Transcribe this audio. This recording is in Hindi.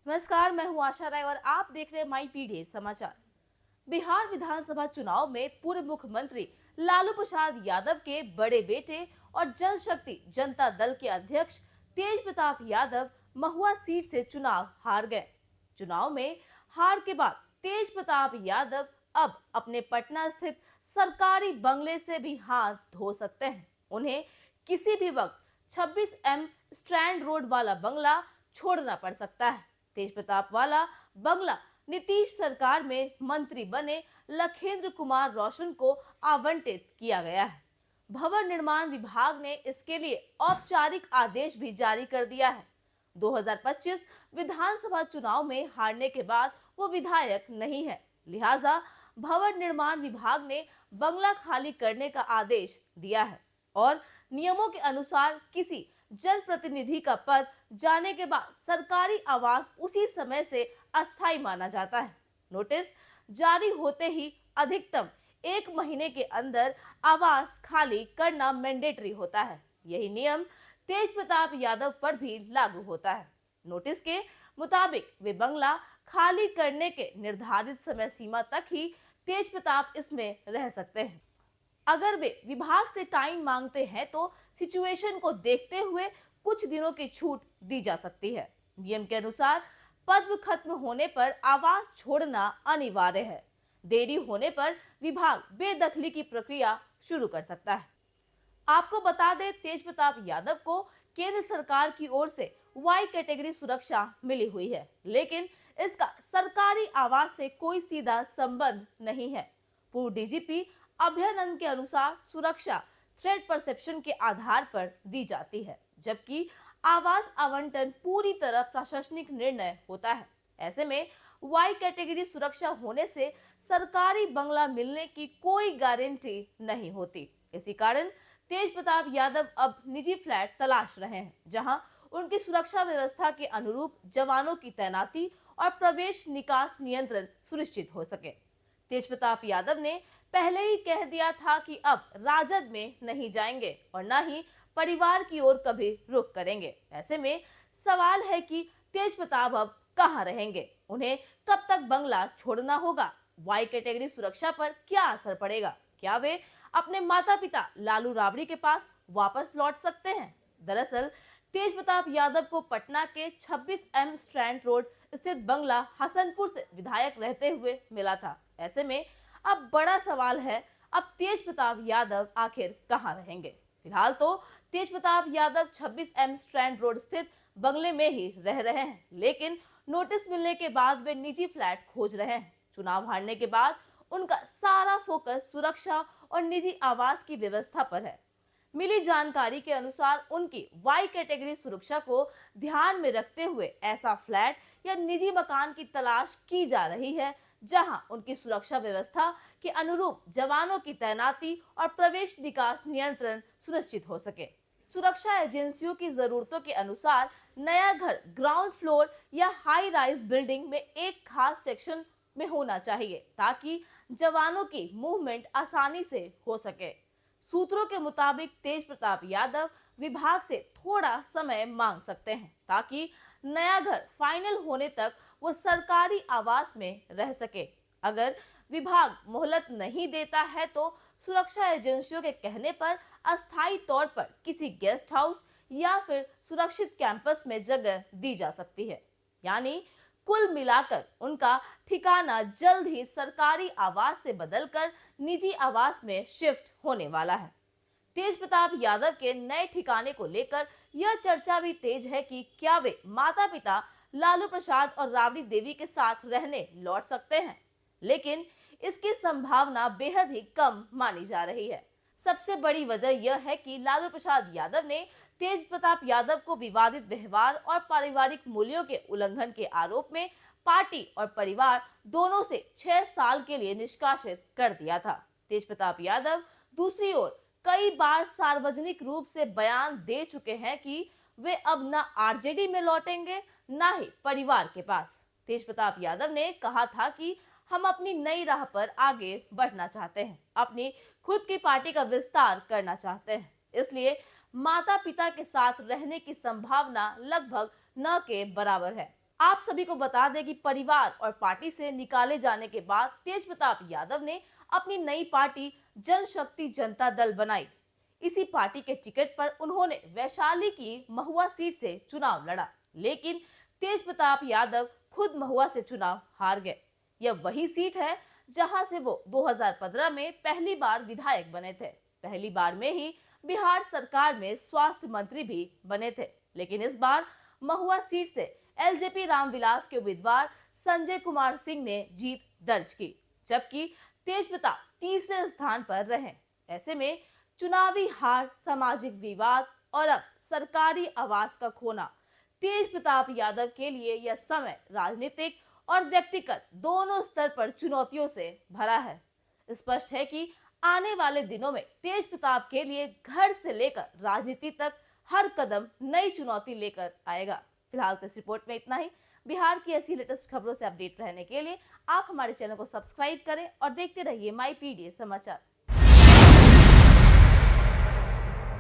नमस्कार, मैं हूं आशा राय और आप देख रहे हैं माई पीढ़ी समाचार। बिहार विधानसभा चुनाव में पूर्व मुख्यमंत्री लालू प्रसाद यादव के बड़े बेटे और जल शक्ति जनता दल के अध्यक्ष तेज प्रताप यादव महुआ सीट से चुनाव हार गए। चुनाव में हार के बाद तेज प्रताप यादव अब अपने पटना स्थित सरकारी बंगले से भी हाथ धो सकते हैं। उन्हें किसी भी वक्त 26M स्ट्रैंड रोड वाला बंगला छोड़ना पड़ सकता है। तेज प्रताप वाला बंगला नीतीश सरकार में मंत्री बने लखेंद्र कुमार रोशन को आवंटित किया गया है। भवन निर्माण विभाग ने इसके लिए औपचारिक आदेश भी जारी कर दिया है। 2025 विधानसभा चुनाव में हारने के बाद वो विधायक नहीं है, लिहाजा भवन निर्माण विभाग ने बंगला खाली करने का आदेश दिया है और नियमों के अनुसार किसी जनप्रतिनिधि का पद जाने के बाद सरकारी आवास उसी समय से अस्थायी माना जाता है। नोटिस जारी होते ही अधिकतम 1 महीने के अंदर आवास खाली करना मैंडेटरी होता है। यही नियम तेज प्रताप यादव पर भी लागू होता है। नोटिस के मुताबिक वे बंगला खाली करने के निर्धारित समय सीमा तक ही तेज प्रताप इसमें रह सकते हैं। अगर वे विभाग से टाइम मांगते हैं तो सिचुएशन को देखते हुए कुछ दिनों की छूट दी जा सकती है। नियम के अनुसार पद खत्म होने पर आवास छोड़ना अनिवार्य है। देरी होने पर विभाग बेदखली की प्रक्रिया शुरू कर सकता है। आपको बता दें, तेज प्रताप यादव को केंद्र सरकार की ओर से वाई कैटेगरी सुरक्षा मिली हुई है, लेकिन इसका सरकारी आवास से कोई सीधा संबंध नहीं है। पूर्व डीजीपी अभयानंद के अनुसार सुरक्षा थ्रेट परसेप्शन के आधार पर दी जाती है, जबकि आवास आवंटन पूरी तरह प्रशासनिक निर्णय होता है। ऐसे में वाई कैटेगरी सुरक्षा होने से सरकारी बंगला मिलने की कोई गारंटी नहीं होती। इसी कारण तेज प्रताप यादव अब निजी फ्लैट तलाश रहे हैं, जहां उनकी सुरक्षा व्यवस्था के अनुरूप जवानों की तैनाती और प्रवेश निकास नियंत्रण सुनिश्चित हो सके। तेज प्रताप यादव ने पहले ही कह दिया था कि अब राजद में नहीं जाएंगे और न ही परिवार की ओर कभी रुख करेंगे। ऐसे में सवाल है कि तेज प्रताप अब कहां रहेंगे, उन्हें कब तक बंगला छोड़ना होगा, वाई कैटेगरी सुरक्षा पर क्या असर पड़ेगा, क्या वे अपने माता पिता लालू राबड़ी के पास वापस लौट सकते हैं। दरअसल तेज प्रताप यादव को पटना के 26M स्ट्रैंड रोड स्थित बंगला हसनपुर से विधायक रहते हुए मिला था। ऐसे में अब बड़ा सवाल है, अब तेज प्रताप यादव आखिर कहां रहेंगे। फिलहाल तो Tej Pratap Yadav 26M strand road स्थित बंगले में ही रह रहे हैं, लेकिन नोटिस मिलने के बाद वे निजी फ्लैट खोज रहे हैं। चुनाव हारने के बाद उनका सारा फोकस सुरक्षा और निजी आवास की व्यवस्था पर है। मिली जानकारी के अनुसार उनकी वाई कैटेगरी सुरक्षा को ध्यान में रखते हुए ऐसा फ्लैट या निजी मकान की तलाश की जा रही है, जहां उनकी सुरक्षा व्यवस्था के अनुरूप जवानों की तैनाती और प्रवेश निकास नियंत्रण सुनिश्चित हो सके। सुरक्षा एजेंसियों की जरूरतों के अनुसार नया घर ग्राउंड फ्लोर या हाई राइज बिल्डिंग में एक खास सेक्शन में होना चाहिए, ताकि जवानों की मूवमेंट आसानी से हो सके। सूत्रों के मुताबिक तेज प्रताप यादव विभाग से थोड़ा समय मांग सकते हैं, ताकि नया घर फाइनल होने तक वो सरकारी आवास में रह सके। अगर विभाग मोहलत नहीं देता है तो सुरक्षा एजेंसियों के कहने पर अस्थायी तौर पर किसी गेस्ट हाउस या फिर सुरक्षित कैंपस में जगह दी जा सकती है। यानी कुल मिलाकर उनका ठिकाना जल्द ही सरकारी आवास से बदलकर निजी आवास में शिफ्ट होने वाला है। तेज प्रताप यादव के नए ठिकाने को लेकर यह चर्चा भी तेज है कि क्या वे माता पिता लालू प्रसाद और राबड़ी देवी के साथ रहने लौट सकते हैं, लेकिन इसकी संभावना बेहद ही कम मानी जा रही है। सबसे बड़ी वजह यह है कि लालू प्रसाद यादव ने तेज प्रताप यादव को विवादित व्यवहार और पारिवारिक मूल्यों के उल्लंघन के आरोप में पार्टी और परिवार दोनों से 6 साल के लिए निष्कासित कर दिया था। तेज प्रताप यादव दूसरी ओर कई बार सार्वजनिक रूप से बयान दे चुके हैं कि वे अब न आरजेडी में लौटेंगे, न ही परिवार के पास। तेज प्रताप यादव ने कहा था कि हम अपनी नई राह पर आगे बढ़ना चाहते हैं, अपनी खुद की पार्टी का विस्तार करना चाहते हैं, इसलिए माता पिता के साथ रहने की संभावना लगभग न के बराबर है। आप सभी को बता दें कि परिवार और पार्टी से निकाले जाने के बाद तेज प्रताप यादव ने अपनी नई पार्टी जनशक्ति जनता दल बनाई। इसी पार्टी के टिकट पर उन्होंने वैशाली की महुआ सीट से चुनाव लड़ा, लेकिन तेज प्रताप यादव खुद महुआ से चुनाव हार गए। यह वही सीट है जहां से वो 2015 में पहली बार विधायक बने थे। पहली बार में ही बिहार सरकार में स्वास्थ्य मंत्री भी बने थे, लेकिन इस बार महुआ सीट से एलजेपी रामविलास के उम्मीदवार संजय कुमार सिंह ने जीत दर्ज की, जबकि तेज प्रताप तीसरे स्थान पर रहे। ऐसे में चुनावी हार, सामाजिक विवाद और अब सरकारी आवास का खोना तेज प्रताप यादव के लिए यह समय राजनीतिक और व्यक्तिगत दोनों स्तर पर चुनौतियों से भरा है। स्पष्ट है कि आने वाले दिनों में तेज प्रताप के लिए घर से लेकर राजनीति तक हर कदम नई चुनौती लेकर आएगा। फिलहाल तो इस रिपोर्ट में इतना ही। बिहार की ऐसी लेटेस्ट खबरों से अपडेट रहने के लिए आप हमारे चैनल को सब्सक्राइब करें और देखते रहिए माई पीडीए समाचार।